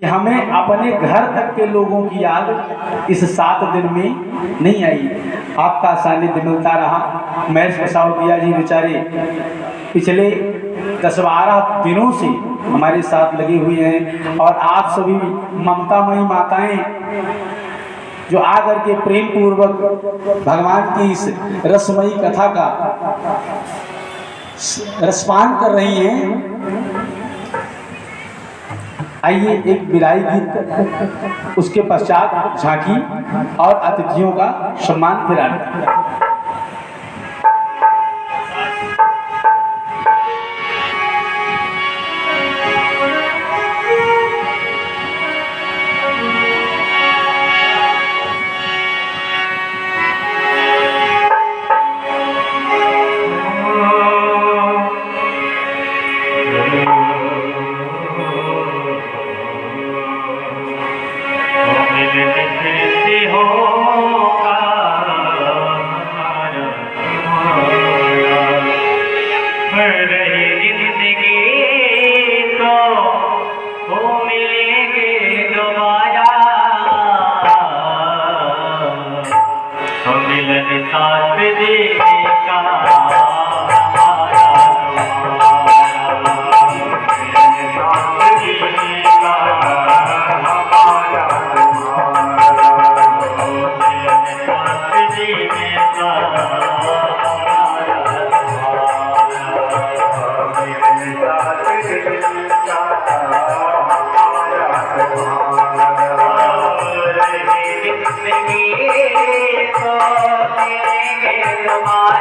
हमें अपने घर तक के लोगों की याद इस 7 दिन में नहीं आई। आपका सानिध्य मिलता रहा। महेश प्रसाद भैया जी बेचारे पिछले 10-12 दिनों से हमारे साथ लगे हुए हैं, और आप सभी ममतामयी माताएं जो आकर के प्रेम पूर्वक भगवान की इस रसमयी कथा का रसपान कर रही हैं। आइए एक विदाई गीत, उसके पश्चात झांकी और अतिथियों का सम्मान फिराना। Oh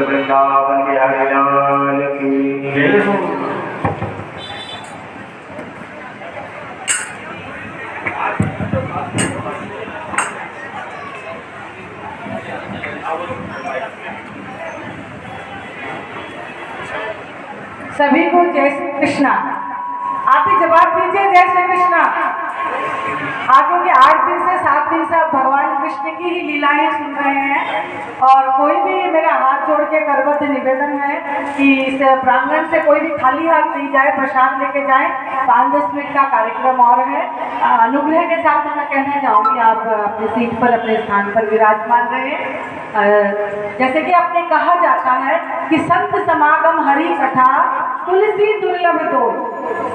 वृंदावन बिहारी लाल की जय हो। सभी को जय श्री कृष्णा। आप ही जवाब दीजिए जय श्री कृष्णा। हाँ, क्योंकि 8 दिन से 7 दिन से आप भगवान कृष्ण की ही लीलाएं सुन रहे हैं और कोई भी मेरा हाथ जोड़ के करवत निवेदन है कि इस प्रांगण से कोई भी खाली हाथ नहीं जाए, प्रसाद लेके जाए। 5-10 मिनट का कार्यक्रम और है। अनुग्रह के साथ मैं कहना चाहूँगी आप अपनी सीट पर अपने स्थान पर विराजमान रहे। जैसे कि आपने कहा जाता है कि संत समागम हरि कथा तुलसी दुर्लभ दोई।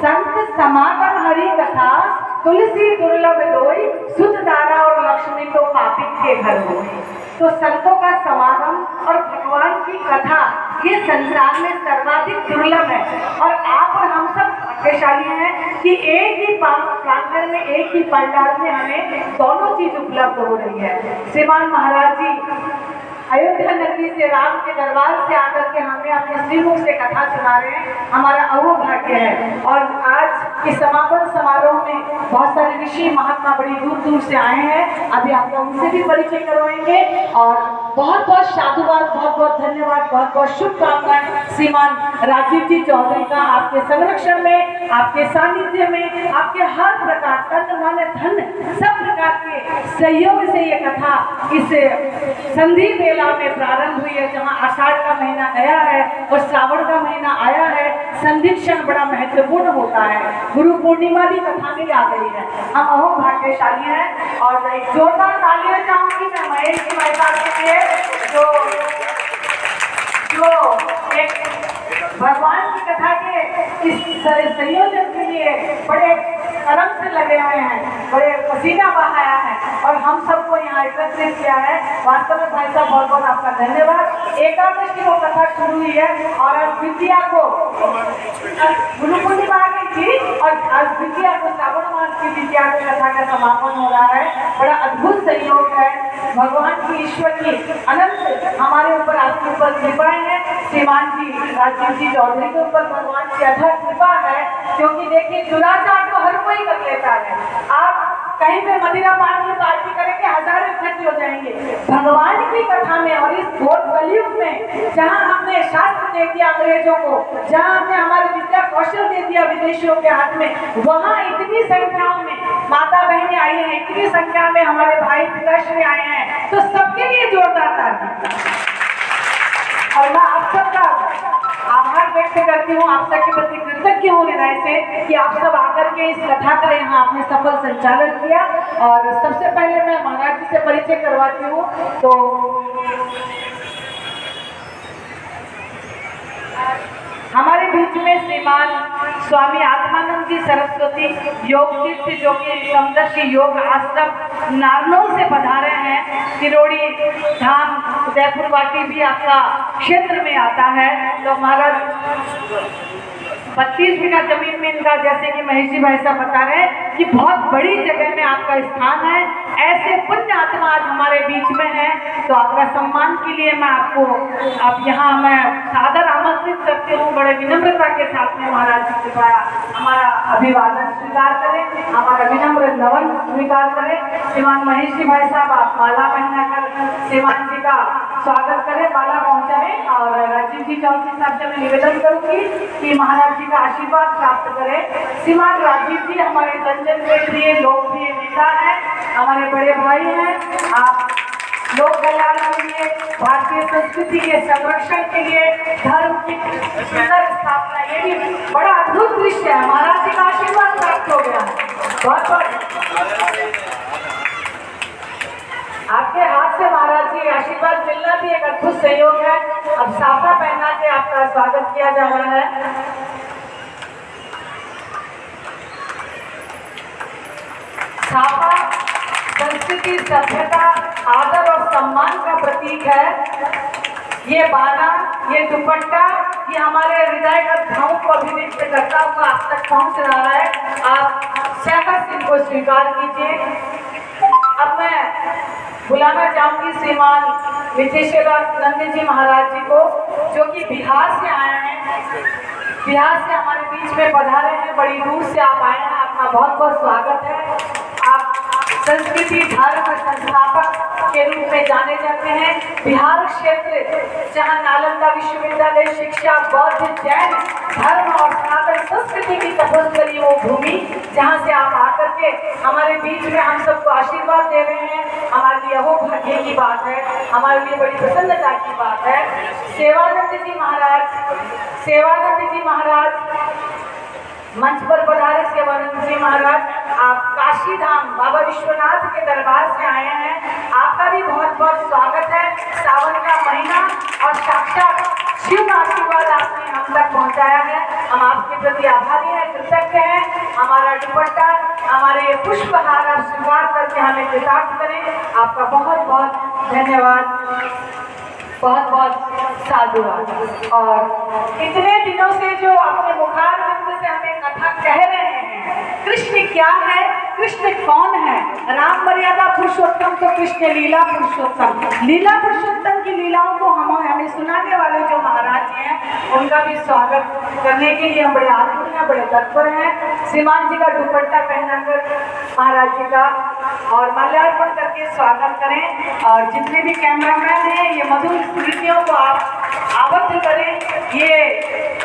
संत समागम हरि कथा तुलसी दुर्लभ दोई, सुध दारा और लक्ष्मी तो पापी के घर हो। तो संतों का समागम और भगवान की कथा ये संसार में सर्वाधिक दुर्लभ है और आप और हम सब भाग्यशाली हैं कि एक ही प्रांगण में, एक ही पंडाल में हमें दोनों चीज उपलब्ध हो रही है। श्रीमान महाराज जी अयोध्या नगरी से, राम के दरबार से आकर के हमें अपने श्रीमुख से कथा सुना रहे हैं। हमारा अहोभाग्य है। और आज इस समापन समारोह में बहुत सारे ऋषि महात्मा बड़ी दूर दूर से आए हैं। अभी आप लोग उनसे भी परिचय करवाएंगे और बहुत बहुत साधुवाद, बहुत बहुत धन्यवाद, बहुत बहुत शुभकामनाएं श्रीमान राजीव जी चौधरी का आपके संरक्षण में, आपके सानिध्य में, आपके हर प्रकार तन मन धन सब प्रकार के सहयोग से ये कथा इस संधि बेला में प्रारंभ हुई है। जहाँ आषाढ़ का महीना गया है और श्रावण का महीना आया है, संधि क्षण बड़ा महत्वपूर्ण होता है। गुरु पूर्णिमा भी कथा में आ गई है। हम अहो भाग्यशाली हैं और एक जोरदार तालियां चाहूंगी मैं महेश जी भाई साहब के लिए जो एक भगवान की कथा के इस संयोजन के लिए बड़े कर्म से लगे हुए हैं, बड़े पसीना बहाया है और हम सबको यहाँ एकत्रित किया है। वास्तव में भाई साहब बहुत बहुत आपका धन्यवाद। एकादश की वो कथा शुरू हुई है और आज द्वितीया को गुरु पूर्णिमा आ गई थी और आज द्वितीया को श्रावण मास की द्वितीया की कथा का समापन हो रहा है। बड़ा अद्भुत सहयोग है। भगवान की, ईश्वर की अनंत हमारे ऊपर, आपके ऊपर कृपाएं हैं। श्रीमान जी राजीव जी चौधरी के ऊपर भगवान की अथक कृपा है, क्योंकि देखिए दुराचार तो हर कोई कर लेता है। आप कहीं पे मदिरा पान की पार्टी करेंगे, हजारों इकट्ठे हो जाएंगे। भगवान की कथा में और इस घोर कलयुग में जहाँ हमने शास्त्र दे दिया अंग्रेजों को, जहाँ हमने हमारे विद्या कौशल दे दिया विदेशियों के हाथ में, वहाँ इतनी संख्याओं में माता बहनें आई हैं, इतनी संख्या में हमारे भाई पिताश्री आए हैं, तो सबके लिए जोरदार ताली। और मैं आप सबका आभार व्यक्त करती हूँ, आप सबके प्रति कृतज्ञ हूँ हृदय से कि आप सब आकर के इस कथा का यहाँ आपने सफल संचालन किया। और सबसे पहले मैं महाराज जी से परिचय करवाती हूँ। तो हमारे बीच में श्रीमान स्वामी आत्मानंद जी सरस्वती योग तीर्थ जो कि समदर्शी योग आश्रम नारनौल से पधारे हैं। किरोड़ी धाम उदयपुर वाटी भी आपका क्षेत्र में आता है। तो महाराज 32 बीघा जमीन में इनका, जैसे कि महेश जी भाई साहब बता रहे हैं कि बहुत बड़ी जगह में आपका स्थान है। ऐसे पुण्य आत्मा आज हमारे बीच में है, तो आपका सम्मान के लिए मैं आपको अब यहाँ मैं सादर आमंत्रित करती हूँ। बड़े विनम्रता के साथ में महाराज जी कृपया हमारा अभिवादन स्वीकार करें, हमारा विनम्र नमन स्वीकार करें। श्रीमान महेश जी भाई साहब आप माला पहनाकर श्रीमान जी का स्वागत करें, माला पहुँचाएं। और राजीव जी चौधरी साहब से मैं निवेदन करूँगी कि महाराज जी का आशीर्वाद प्राप्त करें। श्रीमान राजीव जी हमारे जन के प्रिय लोकप्रिय नेता हैं, हमारे बड़े भाई हैं। आप लोक कल्याण के लिए, भारतीय संस्कृति के संरक्षण के लिए, धर्म की सुंदर स्थापना, ये भी बड़ा अद्भुत दृश्य है। महाराज जी का आशीर्वाद प्राप्त हो गया है। बहुत बहुत आपके हाथ से महाराज जी आशीर्वाद मिलना भी एक अद्भुत सहयोग है। अब साफा पहना के आपका स्वागत किया जा रहा है। साफा संस्कृति, सभ्यता, आदर और सम्मान का प्रतीक है। ये बाना, ये दुपट्टा, ये हमारे हृदय का भाव को अभिव्यक्त करता हुआ आप तक पहुंच रहा है। आप सहर्ष इनको स्वीकार कीजिए। अब मैं बुलाना चाहूंगी श्रीमान विजेश्वरानंद जी महाराज जी को, जो कि बिहार से आए हैं। बिहार से हमारे बीच में पधारे हैं, बड़ी दूर से आप आए हैं, आपका बहुत बहुत स्वागत है। आप संस्कृति धर्म संस्थापक के रूप में जाने जाते हैं। बिहार क्षेत्र जहाँ नालंदा विश्वविद्यालय शिक्षा, बौद्ध, जैन धर्म और सनातन संस्कृति की तपस्या करी वो भूमि, जहाँ से आप आकर के हमारे बीच में हम सबको आशीर्वाद दे रहे हैं, हमारे लिए वो भाग्य की बात है, हमारे लिए बड़ी प्रसन्नता की बात है। सेवानंद जी महाराज मंच पर पधारे। सेवानंद जी महाराज आप काशी धाम बाबा विश्वनाथ के दरबार से आए हैं, आपका भी बहुत बहुत स्वागत है। सावन का महीना और साक्षात शिव का आशीर्वाद आपने हम तक पहुंचाया है, हम आपके प्रति आभारी हैं, कृतज्ञ हैं। हमारा दुपट्टा, हमारे पुष्पहार आप स्वीकार करके हमें कृतार्थ करें। आपका बहुत बहुत धन्यवाद, बहुत बहुत साधुवाद। और इतने दिनों से जो अपने मुखारबिंद से हमें कथा कह रहे हैं, कृष्ण क्या है, कृष्ण कौन है, राम मर्यादा पुरुषोत्तम तो कृष्ण लीला पुरुषोत्तम। लीला पुरुषोत्तम की लीलाओं को हमें सुनाने वाले जो महाराज जी हैं, उनका भी स्वागत करने के लिए हम बड़े आतुर हैं, बड़े तत्पर हैं। श्रीमान जी का दुपट्टा पहनाकर महाराज जी का और माल्यार्पण करके स्वागत करें। और जितने भी कैमरामैन हैं, ये मधुर स्मृतियों को आप आबद्ध करें। ये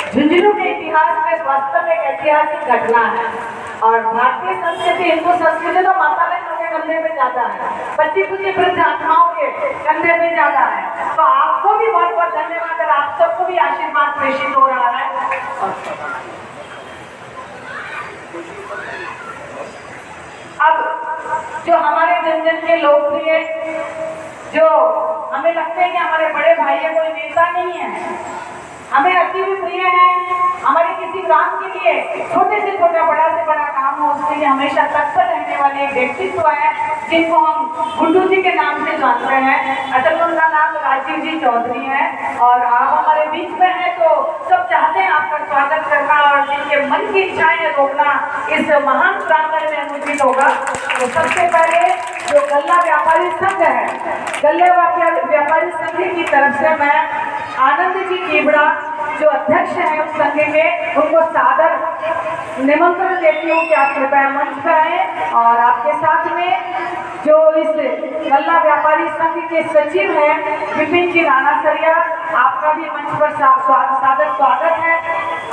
झुंझुनू के इतिहास में वास्तव में एक ऐतिहासिक घटना है। और भारतीय संस्कृति, हिंदू संस्कृति तो माता बहनों के कंधे में ज्यादा है, बच्ची कुची वृद्ध आत्माओं के कंधे में ज्यादा है। तो आपको भी बहुत बहुत धन्यवाद और आप सबको भी आशीर्वाद प्रेषित हो रहा है। अब जो हमारे जन के लोकप्रिय, जो हमें लगता है कि हमारे बड़े भाई है, कोई नेता नहीं है, हमें अति भी प्रिय है। हमारे किसी काम के लिए छोटे से छोटा, बड़ा से बड़ा काम हो, उसके लिए हमेशा तत्पर रहने वाले एक व्यक्तित्व है, जिनको हम गुड्डू जी के नाम से जानते हैं। असल उनका नाम राजीव जी चौधरी है और आप हमारे बीच में हैं, तो सब चाहते हैं आपका स्वागत करना और जिनके मन की इच्छाएं रोकना इस महान प्रांगण में अनुचित होगा। तो सबसे पहले जो गल्ला व्यापारी संघ है, गल्ला व्यापारी संघ की तरफ से मैं आनंद जी कीबड़ा जो अध्यक्ष हैं उस संघ के, उनको सादर निमंत्रण देती हूँ कि आप कृपया मंच पर आए। और आपके साथ में जो इस गल्ला व्यापारी संघ के सचिव हैं विपिन जी राणासरिया, आपका भी मंच पर सादर स्वागत है।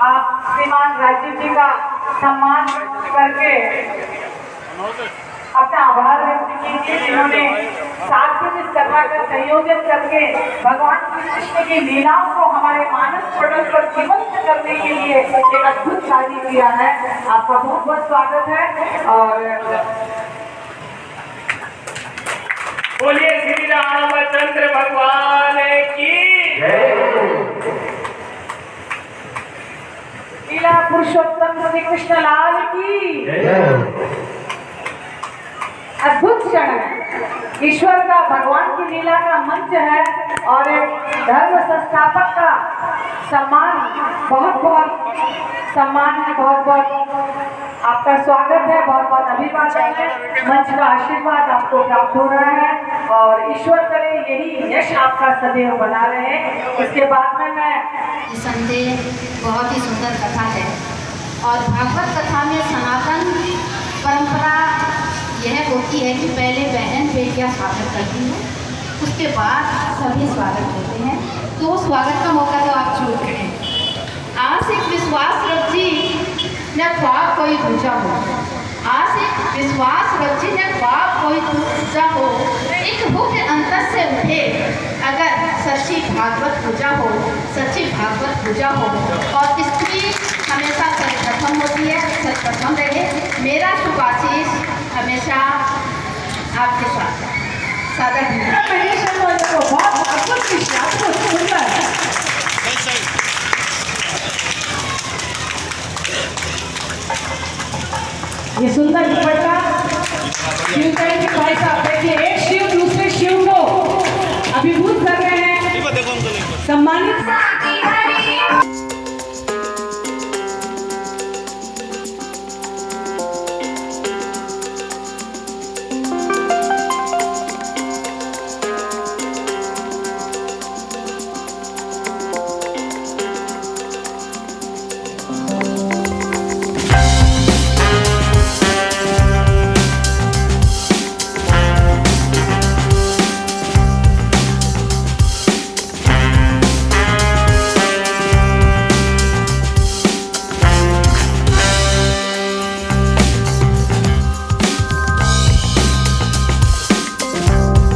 आप श्रीमान राजीव जी का सम्मान करके अपना आभार व्यक्त कीजिए, जिन्होंने साथ में इस कथा का संयोजन करके भगवान कृष्ण की लीलाओं को हमारे मानस पटल पर जीवंत करने के लिए एक अद्भुत कार्य किया है। आपका बहुत बहुत स्वागत है। और बोलिए श्री रामचंद्र भगवान की लीला पुरुषोत्तम श्री कृष्ण लाल की अद्भुत क्षण है। ईश्वर का, भगवान की लीला का मंच है और एक धर्म संस्थापक का सम्मान, बहुत बहुत सम्मान है, बहुत बहुत आपका स्वागत है, बहुत बहुत अभिवादन है। मंच का आशीर्वाद आपको प्राप्त हो रहा है और ईश्वर करे यही यश आपका सदैव बना रहे। इसके बाद में मैं निसंदेह बहुत ही सुंदर कथा है और भागवत कथा में सनातन परंपरा यह होती है कि पहले बहन बेटियां स्वागत करती हैं, उसके बाद सभी स्वागत करते हैं। तो स्वागत का मौका तो आप छूट गए। आज एक विश्वास रची न ख्वाब कोई दूजा हो, आज एक विश्वास रची न ख्वाब कोई दूजा हो, एक भूख अंतर से उठे अगर सच्ची भागवत पूजा हो, सच्ची भागवत पूजा हो। और स्त्री हमेशा सर्वप्रथम होती है, सर्वप्रथम रहे। मेरा शुभाशीष हमेशा आपके साथ है। सादर बहुत अद्भुत विश्वास, बहुत सुंदर। ये सुंदर दुपट्टा शिव के भाई साहब, देखिए एक शिव दूसरे शिव को अभिभूत कर रहे हैं, सम्मानित